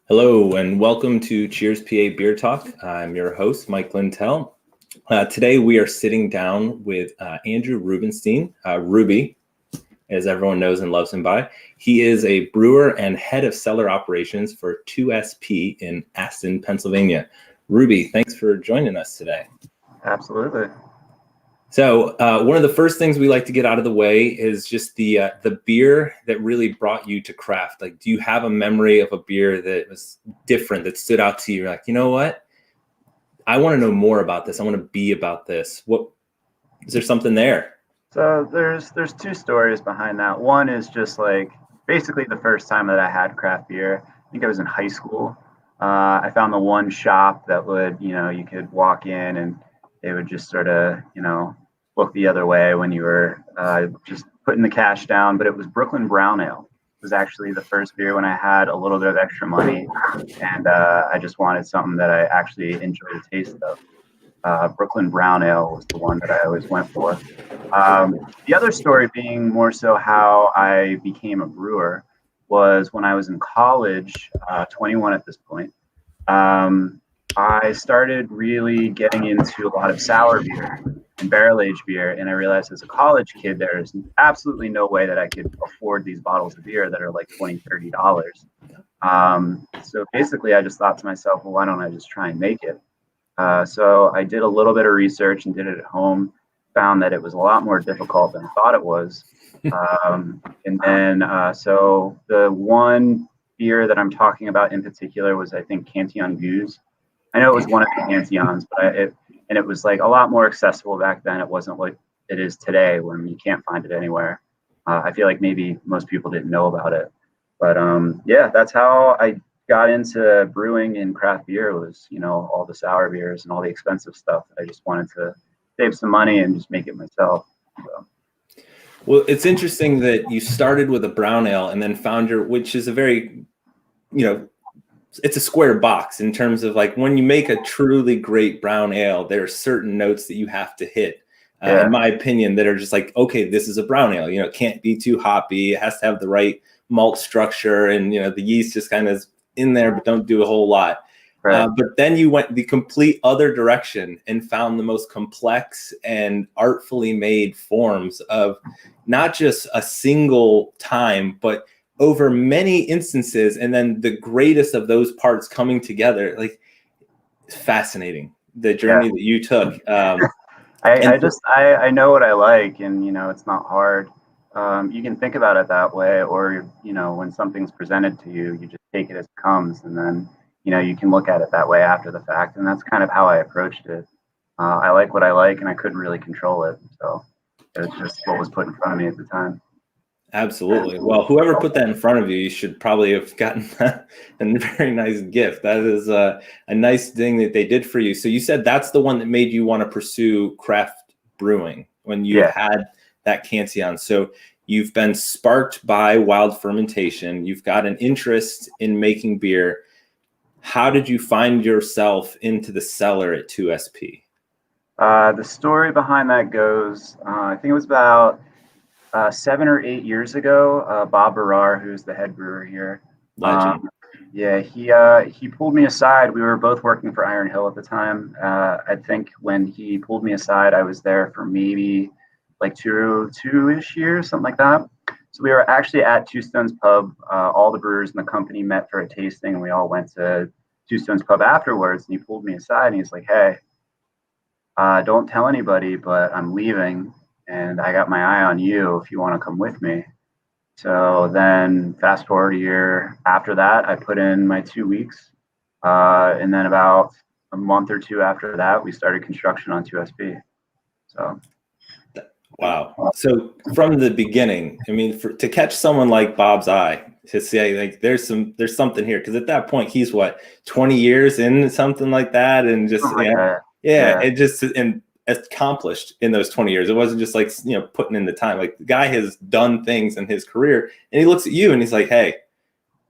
Hello and welcome to Cheers PA Beer Talk. I'm your host, Mike Lintal. Today we are sitting down with Andrew Rubenstein, Ruby, as everyone knows and loves him by. He is a brewer and head of cellar operations for 2SP in Aston, Pennsylvania. Ruby, thanks for joining us today. Absolutely. So one of the first things we like to get out of the way is just the beer that really brought you to craft. Like, do you have a memory of a beer that was different, that stood out to you? You're like, you know what? I want to know more about this. I want to be about this. What is there something there? So there's two stories behind that. One is just like basically the first time that I had craft beer. I think I was in high school. I found the one shop that would, you could walk in and they would just sort of, look the other way when you were just putting the cash down. But it was Brooklyn Brown Ale. It was actually the first beer when I had a little bit of extra money, and I just wanted something that I actually enjoyed the taste of. Brooklyn Brown Ale was the one that I always went for. The other story being more so how I became a brewer was when I was in college, 21 at this point. I started really getting into a lot of sour beer and barrel aged beer, and I realized as a college kid there's absolutely no way that I could afford these bottles of beer that are like $20-$30. So basically I just thought to myself, well, why don't I just try and make it? So I did a little bit of research and did it at home, found that it was a lot more difficult than I thought it was. So the one beer that I'm talking about in particular was, I think, Cantillon Goose. I know it was one of the Cantillons, but it was like a lot more accessible back then. It wasn't what it is today when you can't find it anywhere. I feel like maybe most people didn't know about it. But yeah, that's how I got into brewing and craft beer was, all the sour beers and all the expensive stuff. I just wanted to save some money and just make it myself. So. Well, it's interesting that you started with a brown ale and then found which is a very, it's a square box in terms of like when you make a truly great brown ale, there are certain notes that you have to hit, in my opinion, that are just like, okay, this is a brown ale. It can't be too hoppy. It has to have the right malt structure, and the yeast just kind of in there, but don't do a whole lot. Right. But then you went the complete other direction and found the most complex and artfully made forms of not just a single time, but over many instances, and then the greatest of those parts coming together. Like, it's fascinating, the journey that you took. I know what I like, and it's not hard. You can think about it that way, or when something's presented to you, you just take it as it comes, and then you can look at it that way after the fact. And that's kind of how I approached it. I like what I like, and I couldn't really control it, so it was just what was put in front of me at the time. Absolutely. Well, whoever put that in front of you, you should probably have gotten a very nice gift. That is a nice thing that they did for you. So you said that's the one that made you want to pursue craft brewing when you had that Cantillon. So you've been sparked by wild fermentation. You've got an interest in making beer. How did you find yourself into the cellar at 2SP? The story behind that goes, I think it was about 7 or 8 years ago. Bob Brewer, who's the head brewer here, he pulled me aside. We were both working for Iron Hill at the time. I think when he pulled me aside, I was there for maybe like two-ish years, something like that. So we were actually at Two Stones Pub. All the brewers in the company met for a tasting, and we all went to Two Stones Pub afterwards. And he pulled me aside, and he's like, "Hey, don't tell anybody, but I'm leaving, and I got my eye on you if you want to come with me." So then fast forward a year after that, I put in my 2 weeks. And then about a month or two after that, we started construction on 2SP. So. Wow. So from the beginning, I mean, to catch someone like Bob's eye, to say like there's something here, because at that point he's 20 years in, something like that, and just it just and accomplished in those 20 years. It wasn't just like putting in the time. Like, the guy has done things in his career, and he looks at you and he's like, "Hey,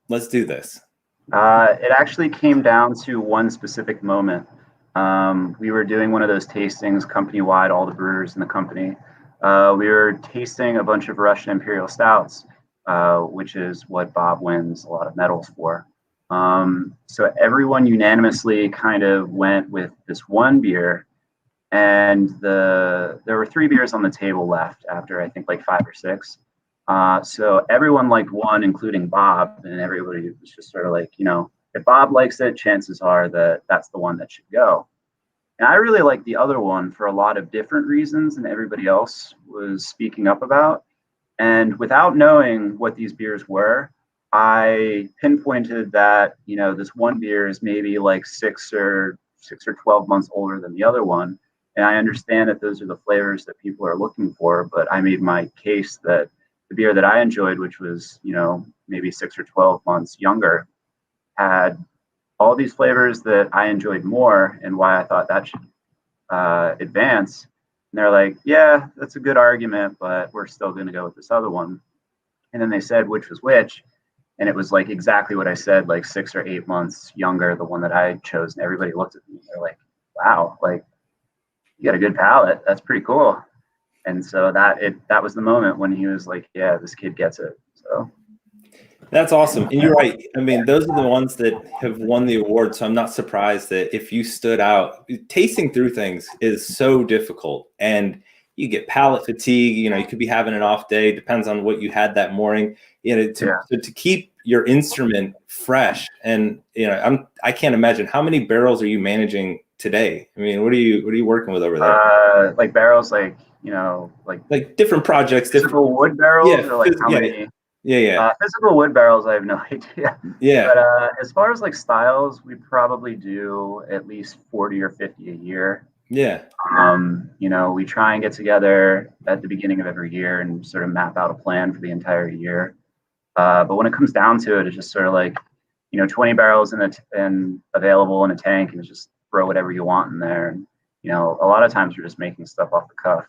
let's do this." It actually came down to one specific moment. We were doing one of those tastings company wide, all the brewers in the company. We were tasting a bunch of Russian Imperial Stouts, which is what Bob wins a lot of medals for. So everyone unanimously kind of went with this one beer, and there were 3 beers on the table left after I think like 5 or 6. So everyone liked one, including Bob, and everybody was just sort of like, if Bob likes it, chances are that that's the one that should go. And I really liked the other one for a lot of different reasons than everybody else was speaking up about. And without knowing what these beers were, I pinpointed that, this one beer is maybe like 6 or 12 months older than the other one. And I understand that those are the flavors that people are looking for, but I made my case that the beer that I enjoyed, which was, maybe 6 or 12 months younger, had all these flavors that I enjoyed more, and why I thought that should advance. And they're like, yeah, that's a good argument, but we're still going to go with this other one. And then they said which was which. And it was like exactly what I said, like 6 or 8 months younger, the one that I chose. And everybody looked at me. They're like, wow, like you got a good palate. That's pretty cool. And so that was the moment when he was like, yeah, this kid gets it. So That's awesome. And you're right. I mean, those are the ones that have won the award. So I'm not surprised that if you stood out, tasting through things is so difficult. And you get palate fatigue, you could be having an off day, depends on what you had that morning. To keep your instrument fresh. And I can't imagine, how many barrels are you managing today? I mean, what are you working with over there? Like barrels, like different projects, physical wood barrels, or like how many? Yeah. Physical wood barrels, I have no idea. Yeah. But as far as like styles, we probably do at least 40 or 50 a year. Yeah. We try and get together at the beginning of every year and sort of map out a plan for the entire year. But when it comes down to it, it's just sort of like, 20 barrels and available in a tank, and just throw whatever you want in there. And, a lot of times we're just making stuff off the cuff.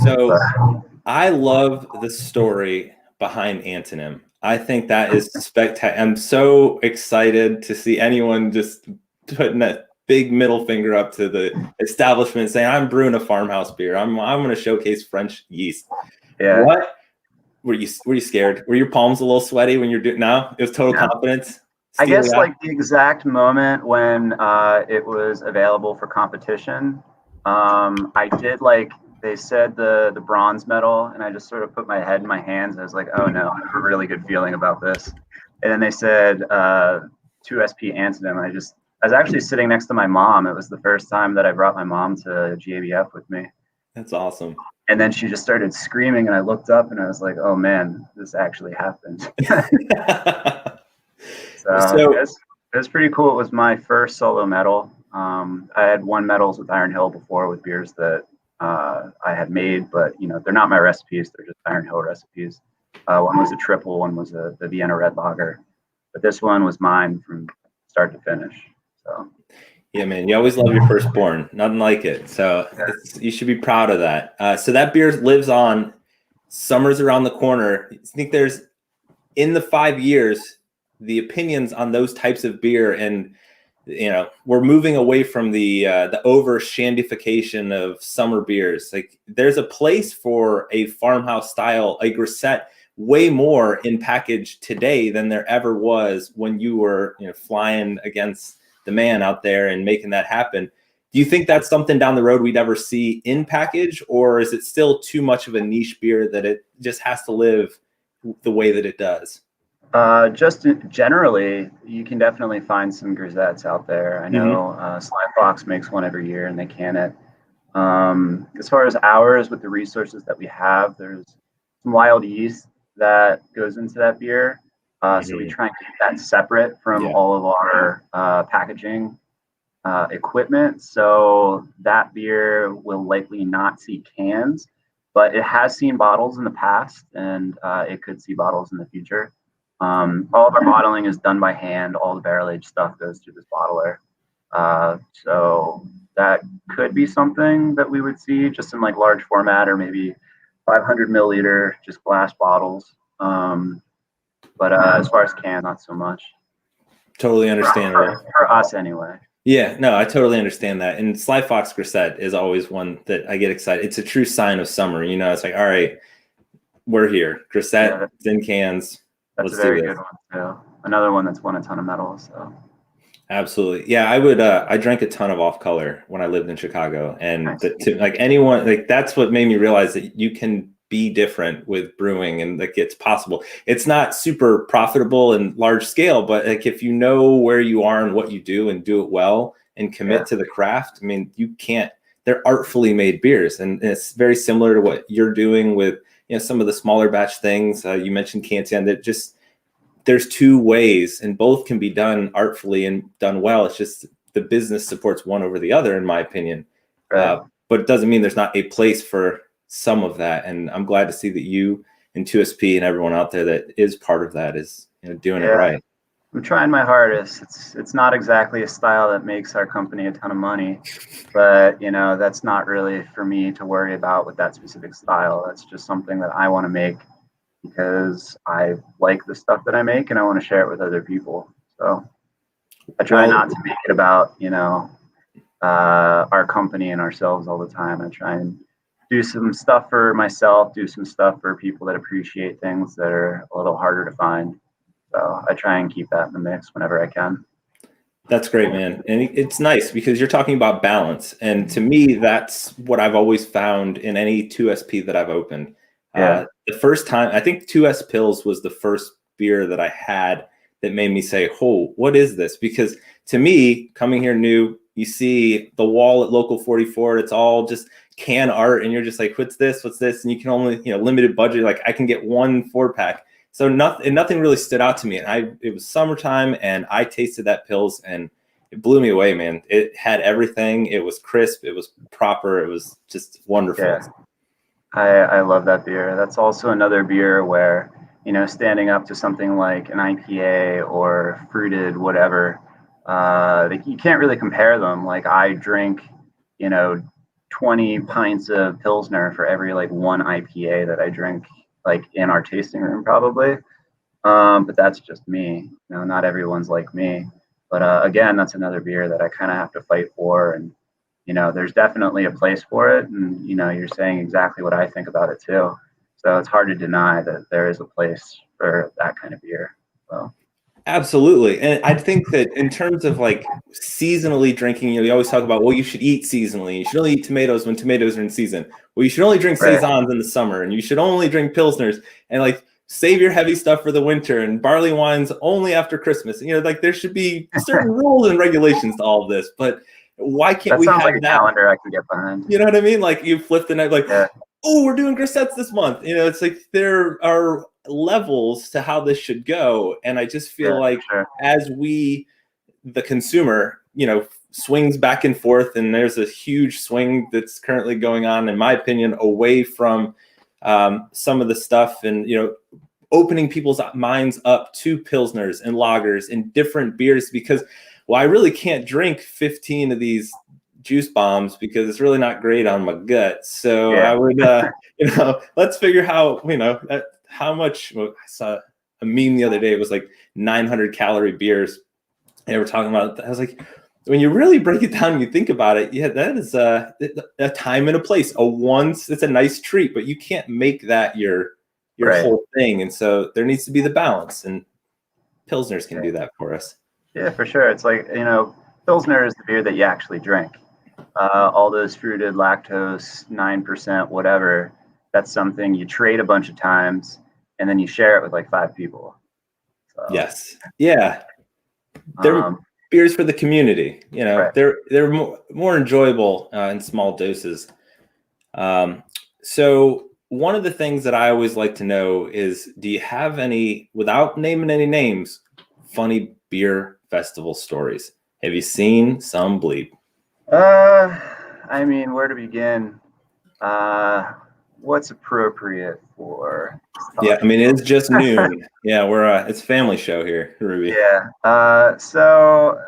So I love the story behind Antonym. I think that is spectacular. I'm so excited to see anyone just putting that big middle finger up to the establishment saying, I'm brewing a farmhouse beer. I'm going to showcase French yeast. Yeah. What were you scared? Were your palms a little sweaty when you're doing? No, it was total confidence. I guess like the exact moment when it was available for competition, I did they said the bronze medal, and I just sort of put my head in my hands. I was like, oh no, I have a really good feeling about this. And then they said 2SP Antonym. I was actually sitting next to my mom. It was the first time that I brought my mom to GABF with me. That's awesome. And then she just started screaming, and I looked up and I was like, oh man, this actually happened. So it was pretty cool. It was my first solo medal. I had won medals with Iron Hill before with beers that I had made, but they're not my recipes. They're just Iron Hill recipes. One was a triple, one was the Vienna Red Lager, but this one was mine from start to finish. So yeah, man, you always love your firstborn. Nothing like it. So you should be proud of that. So that beer lives on. Summer's around the corner. I think there's, in the 5 years, the opinions on those types of beer, and we're moving away from the over shandification of summer beers. Like, there's a place for a farmhouse style, a grisette, way more in package today than there ever was when you were flying against the man out there and making that happen. Do you think that's something down the road we'd ever see in package, or is it still too much of a niche beer that it just has to live the way that it does? Just generally, you can definitely find some grisettes out there. I know Sly Fox makes one every year, and they can it. As far as ours, with the resources that we have, there's some wild yeast that goes into that beer. So we try and keep that separate from all of our packaging equipment. So that beer will likely not see cans, but it has seen bottles in the past, and it could see bottles in the future. All of our bottling is done by hand. All the barrel aged stuff goes through this bottler. So that could be something that we would see just in large format, or maybe 500 milliliter, just glass bottles. But as far as can, not so much. Totally understandable. For us anyway. Yeah, no, I totally understand that. And Sly Fox Grisette is always one that I get excited. It's a true sign of summer. It's like, all right, we're here. Grisette, in cans. That's a Let's do very this. good one too. Another one that's won a ton of medals. So Absolutely. Yeah, I would I drank a ton of off color when I lived in Chicago. And nice. like anyone, like that's what made me realize that you can be different with brewing and like it's possible. It's not super profitable and large scale, but like if you know where you are and what you do and do it well and commit to the craft, I mean, you can't, they're artfully made beers. And it's very similar to what you're doing with, some of the smaller batch things. You mentioned Canton, that just, there's two ways and both can be done artfully and done well. It's just the business supports one over the other, in my opinion. Right. But it doesn't mean there's not a place for some of that. And I'm glad to see that you and 2SP and everyone out there that is part of that is doing it right. I'm trying my hardest. It's not exactly a style that makes our company a ton of money, but that's not really for me to worry about with that specific style. That's just something that I want to make because I like the stuff that I make and I want to share it with other people. So I try not to make it about, our company and ourselves all the time. I try and do some stuff for myself, do some stuff for people that appreciate things that are a little harder to find. So I try and keep that in the mix whenever I can. That's great, man. And it's nice because you're talking about balance. And to me, that's what I've always found in any 2SP that I've opened. The first time, I think 2S Pills was the first beer that I had that made me say, oh, what is this? Because to me, coming here new, you see the wall at Local 44, it's all just can art. And you're just like, what's this? What's this? And you can only, limited budget. Like I can get 1 4-pack. So nothing really stood out to me. And it was summertime and I tasted that Pills and it blew me away, man. It had everything. It was crisp. It was proper. It was just wonderful. Yeah. I love that beer. That's also another beer where, standing up to something like an IPA or fruited, whatever, you can't really compare them. Like I drink, 20 pints of Pilsner for every like 1 IPA that I drink like in our tasting room probably. But that's just me, not everyone's like me. But again, that's another beer that I kind of have to fight for. And there's definitely a place for it. And, you're saying exactly what I think about it too. So it's hard to deny that there is a place for that kind of beer. So. Absolutely. And I think that in terms of like seasonally drinking, you always talk about, well, you should eat seasonally. You should only eat tomatoes when tomatoes are in season. Well, you should only drink Saisons in the summer and you should only drink Pilsners and like save your heavy stuff for the winter and barley wines only after Christmas. Like there should be certain rules and regulations to all of this, but why can't we have like a that calendar I can get behind? You know what I mean? Like you flip the night, like, oh, we're doing Grissettes this month. It's like there are levels to how this should go. And I just feel like as the consumer, swings back and forth, and there's a huge swing that's currently going on, in my opinion, away from some of the stuff and, opening people's minds up to Pilsners and lagers and different beers because, well, I really can't drink 15 of these juice bombs because it's really not great on my gut. So I would, let's figure how much. I saw a meme the other day. It was like 900 calorie beers. And they were talking about it. I was like, when you really break it down and you think about it, yeah, that is a time and a place. It's a nice treat, but you can't make that your whole thing. And so there needs to be the balance, and Pilsners can do that for us. Yeah, for sure. It's like, Pilsner is the beer that you actually drink. All those fruited, lactose, 9%, whatever, that's something you trade a bunch of times and then you share it with like 5 people. So, yes. Yeah. They're beers for the community. They're more enjoyable in small doses. So one of the things that I always like to know is, do you have any, without naming any names, funny beer festival stories? Have you seen some bleep? I mean, where to begin? What's appropriate for? Yeah, I mean, it's just noon. Yeah, it's a family show here, Ruby. Yeah. So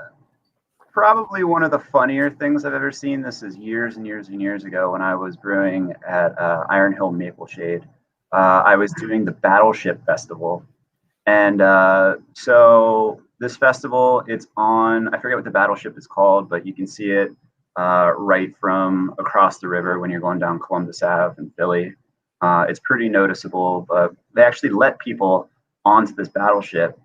probably one of the funnier things I've ever seen. This is years and years and years ago when I was brewing at Iron Hill Maple Shade. I was doing the Battleship Festival. And so this festival, it's on, I forget what the battleship is called, but you can see it right from across the river when you're going down Columbus Ave in Philly. It's pretty noticeable, but they actually let people onto this battleship.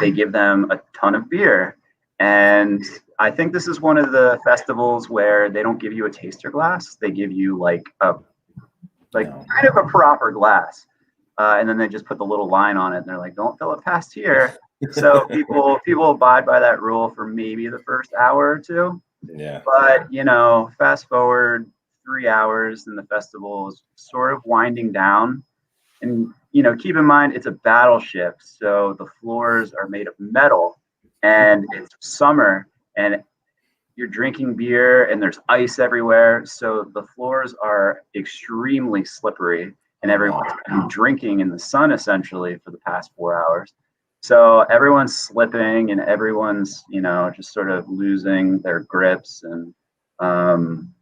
They give them a ton of beer. And I think this is one of the festivals where they don't give you a taster glass. They give you like kind of a proper glass. And then they just put the little line on it and they're like, don't fill it past here. So people abide by that rule for maybe the first hour or two. Yeah. But, you know, fast forward 3 hours and the festival is sort of winding down. And, you know, keep in mind, it's a battleship. So the floors are made of metal and it's summer and you're drinking beer and there's ice everywhere. So the floors are extremely slippery and everyone's been drinking in the sun essentially for the past 4 hours. So everyone's slipping and everyone's, you know, just sort of losing their grips. And then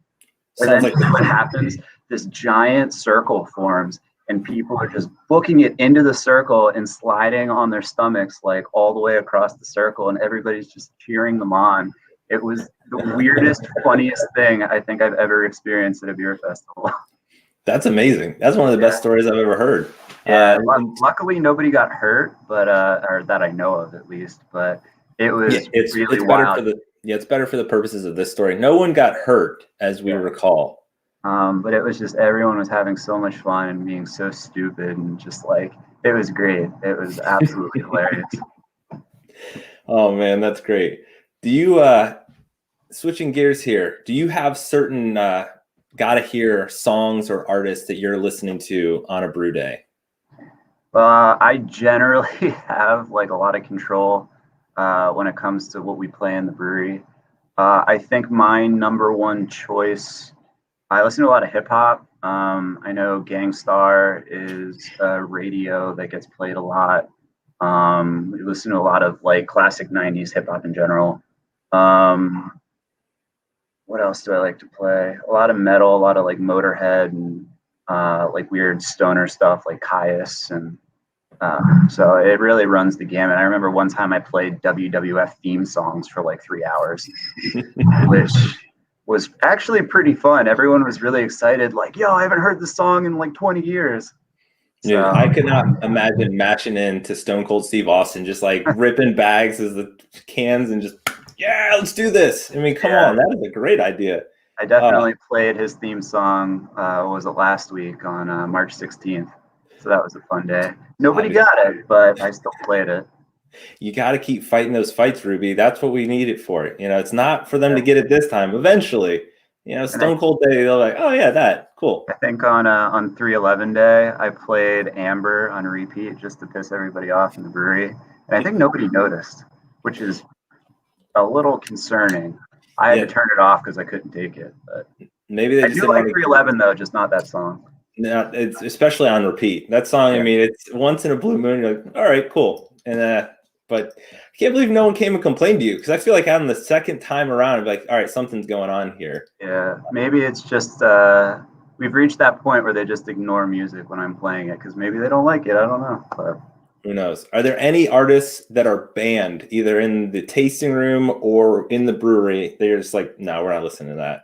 what happens, this giant circle forms and people are just booking it into the circle and sliding on their stomachs like all the way across the circle and everybody's just cheering them on. It was the weirdest, funniest thing I think I've ever experienced at a beer festival. That's amazing. That's one of the best stories I've ever heard. Yeah, luckily nobody got hurt, but or that I know of at least. But it was really wild. It's better for the purposes of this story. No one got hurt, as we recall. But it was just everyone was having so much fun and being so stupid and just like it was great. It was absolutely hilarious. Oh man, that's great. Do you switching gears here? Do you have certain gotta hear songs or artists that you're listening to on a brew day? I generally have like a lot of control when it comes to what we play in the brewery. I think my number one choice, I listen to a lot of hip hop. I know Gangstar is a radio that gets played a lot. We listen to a lot of like classic 90s hip hop in general. What else do I like to play? A lot of metal, a lot of like Motorhead and like weird stoner stuff like Caius. And so it really runs the gamut. I remember one time I played WWF theme songs for like 3 hours, which was actually pretty fun. Everyone was really excited, like, yo, I haven't heard this song in like 20 years. So, dude, I could not imagine matching in to Stone Cold Steve Austin, just like ripping bags as the cans and just, yeah, let's do this. I mean, come on, that is a great idea. I definitely played his theme song, was it last week on March 16th? So that was a fun day. Nobody got it, but I still played it. You got to keep fighting those fights, Ruby. That's what we need it for. You know, it's not for them to get it this time. Eventually, you know, Stone Cold Day, they're like, oh yeah, that cool. I think on 3/11 day, I played Amber on repeat just to piss everybody off in the brewery, and I think nobody noticed, which is a little concerning. I had to turn it off because I couldn't take it. But maybe they I do like 3/11 though, just not that song. No, it's especially on repeat. That song, I mean, it's once in a blue moon. You're like, all right, cool. And but I can't believe no one came and complained to you, because I feel like on the second time around, I'm like, all right, something's going on here. Yeah, maybe it's just we've reached that point where they just ignore music when I'm playing it because maybe they don't like it. I don't know. But who knows? Are there any artists that are banned either in the tasting room or in the brewery? They're just like, no, we're not listening to that.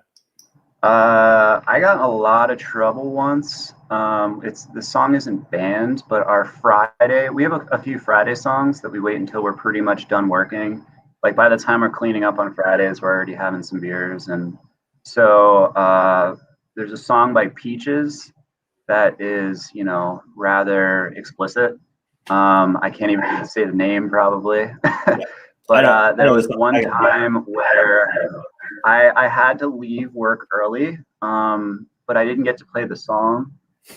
I got in a lot of trouble once. The song isn't banned, but our Friday, we have a few Friday songs that we wait until we're pretty much done working. Like by the time we're cleaning up on Fridays, we're already having some beers. And so there's a song by Peaches that is, you know, rather explicit. I can't even say the name probably. But there was one time where I had to leave work early, but I didn't get to play the song.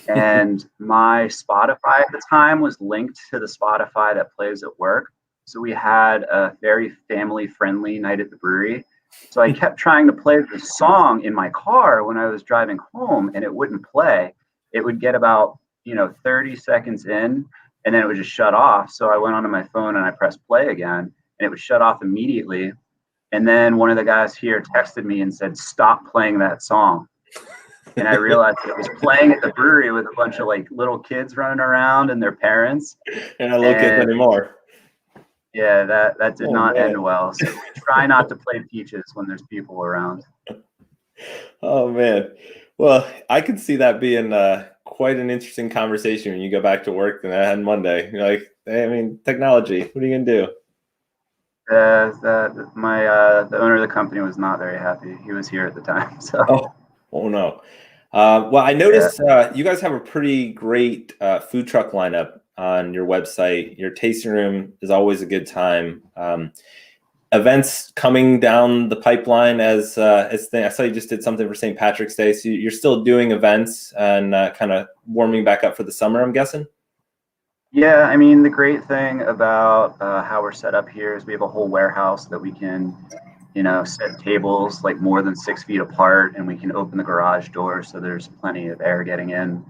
And my Spotify at the time was linked to the Spotify that plays at work. So we had a very family-friendly night at the brewery. So I kept trying to play the song in my car when I was driving home, and it wouldn't play. It would get about, 30 seconds in, and then it would just shut off. So I went onto my phone and I pressed play again, and it would shut off immediately. And then one of the guys here texted me and said, "Stop playing that song." And I realized it was playing at the brewery with a bunch of like little kids running around and their parents. And not little kids anymore. Yeah, that did not end well. So we try not to play Peaches when there's people around. Oh man. Well, I could see that being quite an interesting conversation when you go back to work on Monday. You're like, I mean, technology. What are you gonna do? The owner of the company was not very happy. He was here at the time, so. Oh no. Well, I noticed you guys have a pretty great food truck lineup on your website. Your tasting room is always a good time. Events coming down the pipeline I saw you just did something for St. Patrick's Day. So you're still doing events and kind of warming back up for the summer, I'm guessing? Yeah, I mean, the great thing about how we're set up here is we have a whole warehouse that we can, set tables like more than 6 feet apart, and we can open the garage door so there's plenty of air getting in.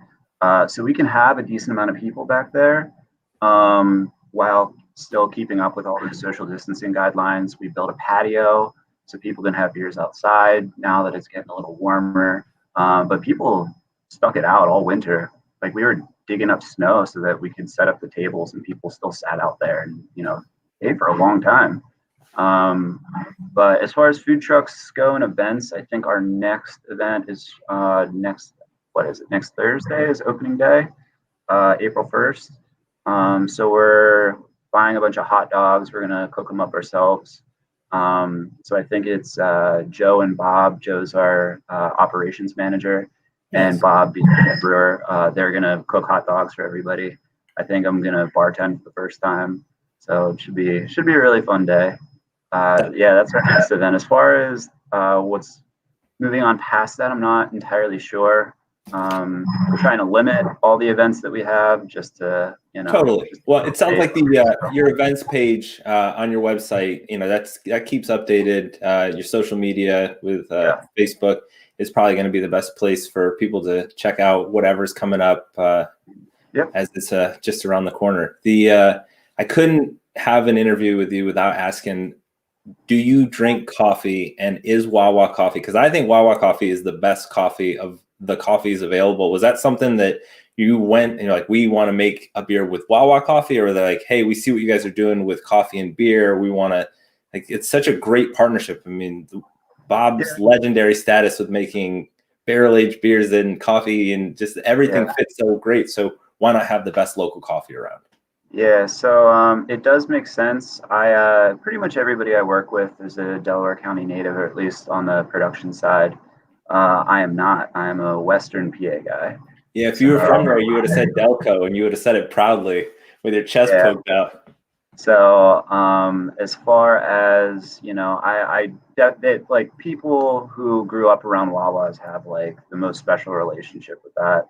So we can have a decent amount of people back there while still keeping up with all the social distancing guidelines. We built a patio so people can have beers outside now that it's getting a little warmer. But people stuck it out all winter. Like we were digging up snow so that we could set up the tables, and people still sat out there and ate for a long time. But as far as food trucks go and events, I think our next event is next Thursday is opening day, April 1st. So we're buying a bunch of hot dogs. We're gonna cook them up ourselves. So I think it's Joe and Bob. Joe's our operations manager, and Bob, the brewer. They're gonna cook hot dogs for everybody. I think I'm gonna bartend for the first time, so it should be a really fun day. Yeah, that's our next event. As far as what's moving on past that, I'm not entirely sure. We're trying to limit all the events that we have just to, Totally. Well, it sounds like your events page on your website, that keeps updated. Your social media with Facebook is probably going to be the best place for people to check out whatever's coming up as it's just around the corner. I couldn't have an interview with you without asking, do you drink coffee, and is Wawa Coffee? Because I think Wawa Coffee is the best coffee of the coffees available. Was that something that you went and you're like, we want to make a beer with Wawa Coffee, or they're like, hey, we see what you guys are doing with coffee and beer, we want to, like, it's such a great partnership. I mean, Bob's legendary status with making barrel-aged beers and coffee and just everything fits so great. So why not have the best local coffee around? Yeah, so it does make sense. I pretty much everybody I work with is a Delaware County native, or at least on the production side. I am not. I am a Western PA guy. Yeah, if you were from there, you would have said Delco, and you would have said it proudly with your chest poked out. So as far as, like people who grew up around Wawas have like the most special relationship with that.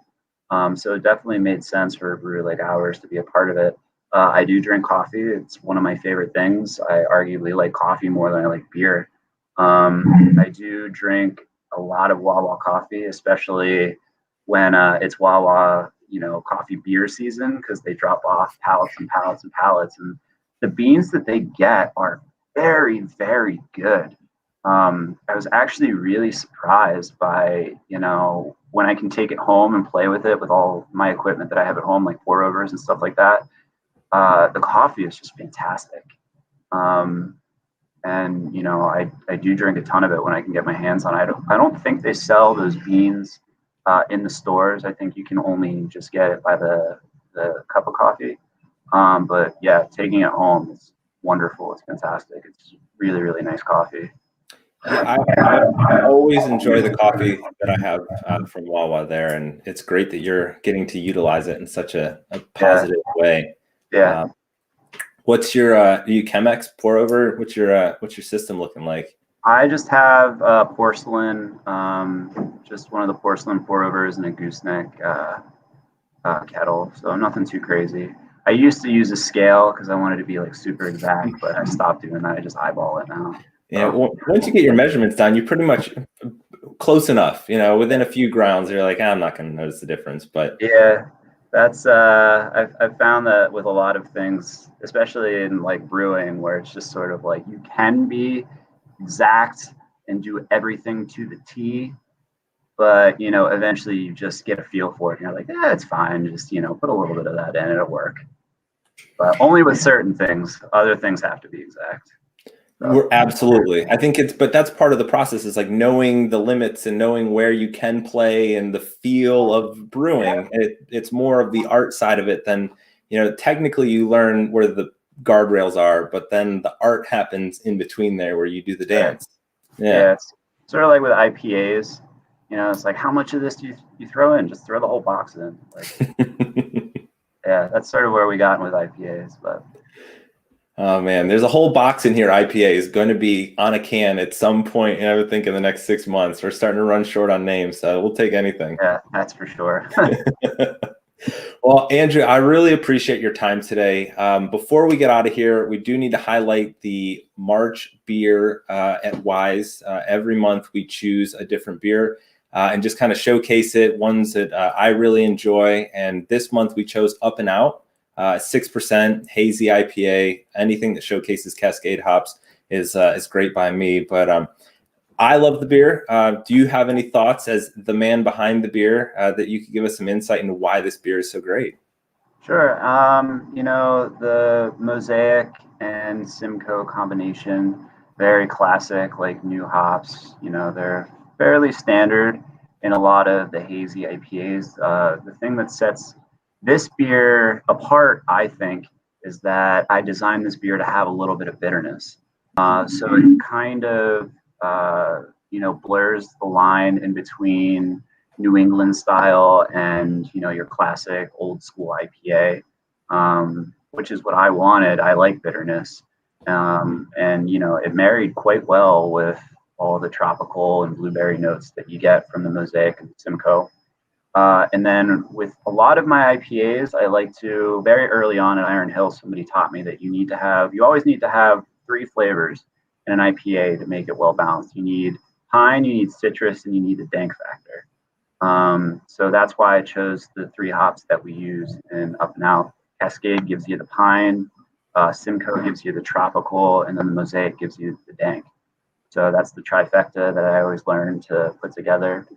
So it definitely made sense for a brewery like ours to be a part of it. I do drink coffee. It's one of my favorite things. I arguably like coffee more than I like beer. I do drink a lot of Wawa coffee, especially when it's Wawa, coffee beer season, because they drop off pallets and pallets and pallets, and the beans that they get are very, very good. I was actually really surprised by, when I can take it home and play with it with all my equipment that I have at home, like pour overs and stuff like that. The coffee is just fantastic. And I do drink a ton of it when I can get my hands on it. I don't think they sell those beans in the stores. I think you can only just get it by the cup of coffee. But yeah, taking it home is wonderful. It's fantastic. It's really, really nice coffee. I always enjoy the coffee that I have from Wawa there, and it's great that you're getting to utilize it in such a positive way. Yeah. What's your you Chemex pour over? What's your system looking like? I just have porcelain, just one of the porcelain pour overs and a gooseneck kettle, so nothing too crazy. I used to use a scale because I wanted to be like super exact, but I stopped doing that. I just eyeball it now. Yeah, well, once you get your measurements down, you're pretty much close enough. Within a few grounds, you're like, I'm not going to notice the difference. But yeah, that's I've found that with a lot of things, especially in like brewing, where it's just sort of like you can be exact and do everything to the T, but eventually you just get a feel for it, and you're like, yeah, it's fine. Just put a little bit of that in, it'll work. But only with certain things. Other things have to be exact. We're absolutely. I think but that's part of the process, is like knowing the limits and knowing where you can play and the feel of brewing. It's more of the art side of it than technically you learn where the guardrails are, but then the art happens in between there where you do the dance. Yeah, it's sort of like with IPAs. It's like, how much of this do you throw in? Just throw the whole box in. Like, yeah, that's sort of where we got with IPAs. But oh man, there's a whole box in here. IPA is going to be on a can at some point, and I would think in the next 6 months. We're starting to run short on names, so we'll take anything. Yeah, that's for sure. Well, Andrew, I really appreciate your time today. Before we get out of here, we do need to highlight the March beer at Wise. Every month we choose a different beer and just kind of showcase it, ones that I really enjoy. And this month we chose Up and Out, 6% hazy IPA. Anything that showcases Cascade hops is great by me. But I love the beer. Do you have any thoughts as the man behind the beer that you could give us some insight into why this beer is so great? Sure. The Mosaic and Simcoe combination, very classic, like new hops. They're fairly standard in a lot of the hazy IPAs. The thing that sets this beer apart, I think, is that I designed this beer to have a little bit of bitterness. So it kind of blurs the line in between New England style and your classic old school IPA, which is what I wanted. I like bitterness, and it married quite well with all the tropical and blueberry notes that you get from the Mosaic and Simcoe. And then with a lot of my IPAs, I like to, very early on at Iron Hill, somebody taught me that you always need to have 3 flavors in an IPA to make it well balanced. You need pine, you need citrus, and you need the dank factor. So that's why I chose the 3 hops that we use in Up and Out. Cascade gives you the pine, Simcoe gives you the tropical, and then the Mosaic gives you the dank. So that's the trifecta that I always learn to put together.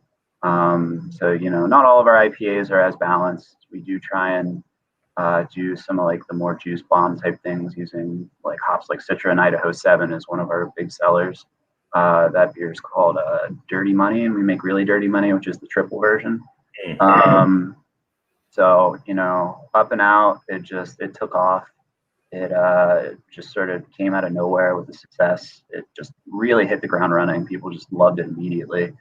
Not all of our IPAs are as balanced. We do try and do some of like the more juice bomb type things using like hops like Citra, and Idaho 7 is one of our big sellers. That beer is called Dirty Money, and we make Really Dirty Money, which is the triple version. Up and Out, it took off. It just sort of came out of nowhere with the success. It just really hit the ground running. People just loved it immediately,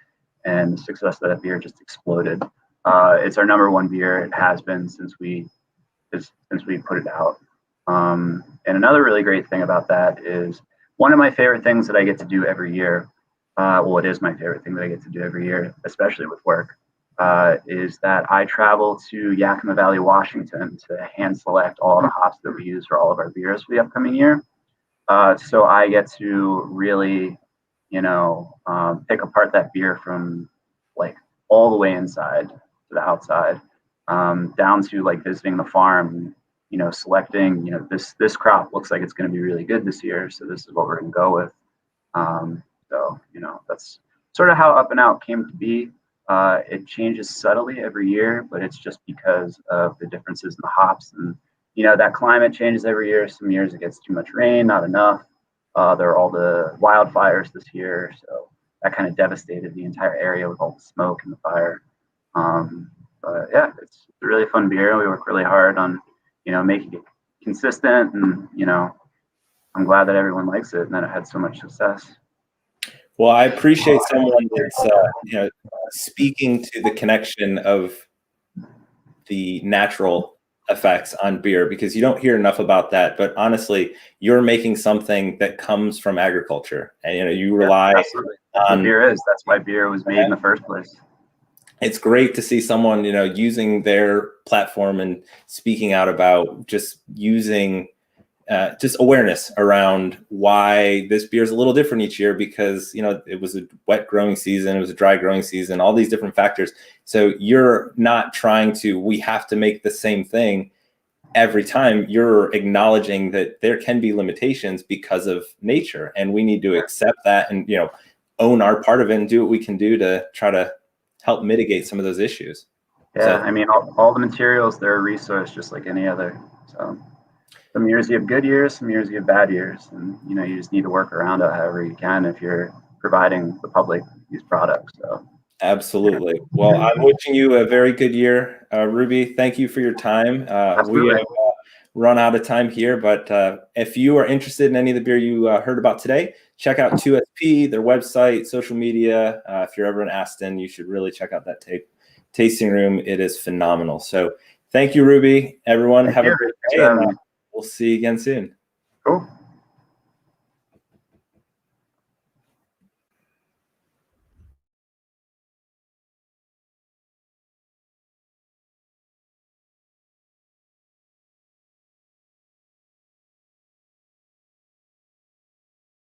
and the success of that beer just exploded. It's our #1 beer. It has been since we put it out. And another really great thing about that is one of my favorite things that I get to do every year. It is my favorite thing that I get to do every year, especially with work, is that I travel to Yakima Valley, Washington to hand select all the hops that we use for all of our beers for the upcoming year. So I get to really, pick apart that beer from like all the way inside to the outside, down to like visiting the farm, selecting, this crop looks like it's going to be really good this year, so this is what we're going to go with. That's sort of how Up and Out came to be. It changes subtly every year, but it's just because of the differences in the hops, and that climate changes every year. Some years it gets too much rain, not enough. There are all the wildfires this year, so that kind of devastated the entire area with all the smoke and the fire. But yeah, it's a really fun beer. We work really hard on making it consistent, and I'm glad that everyone likes it and that it had so much success. Well, I appreciate someone that's speaking to the connection of the natural effects on beer, because you don't hear enough about that. But honestly, you're making something that comes from agriculture, and you rely on beer. That's why beer was made in the first place. It's great to see someone using their platform and speaking out about just using just awareness around why this beer is a little different each year, because it was a wet growing season, it was a dry growing season, all these different factors. So you're not trying to, we have to make the same thing every time. You're acknowledging that there can be limitations because of nature, and we need to accept that and own our part of it and do what we can do to try to help mitigate some of those issues. Yeah, all the materials, they're a resource just like any other. So some years you have good years, some years you have bad years, and you just need to work around it however you can if you're providing the public these products. So absolutely. Well, I'm wishing you a very good year, Ruby. Thank you for your time. We have run out of time here, but if you are interested in any of the beer you heard about today, check out 2SP, their website, social media. If you're ever in Aston, you should really check out that tasting room. It is phenomenal. So thank you, Ruby. Everyone, have a great day, and we'll see you again soon. Cool.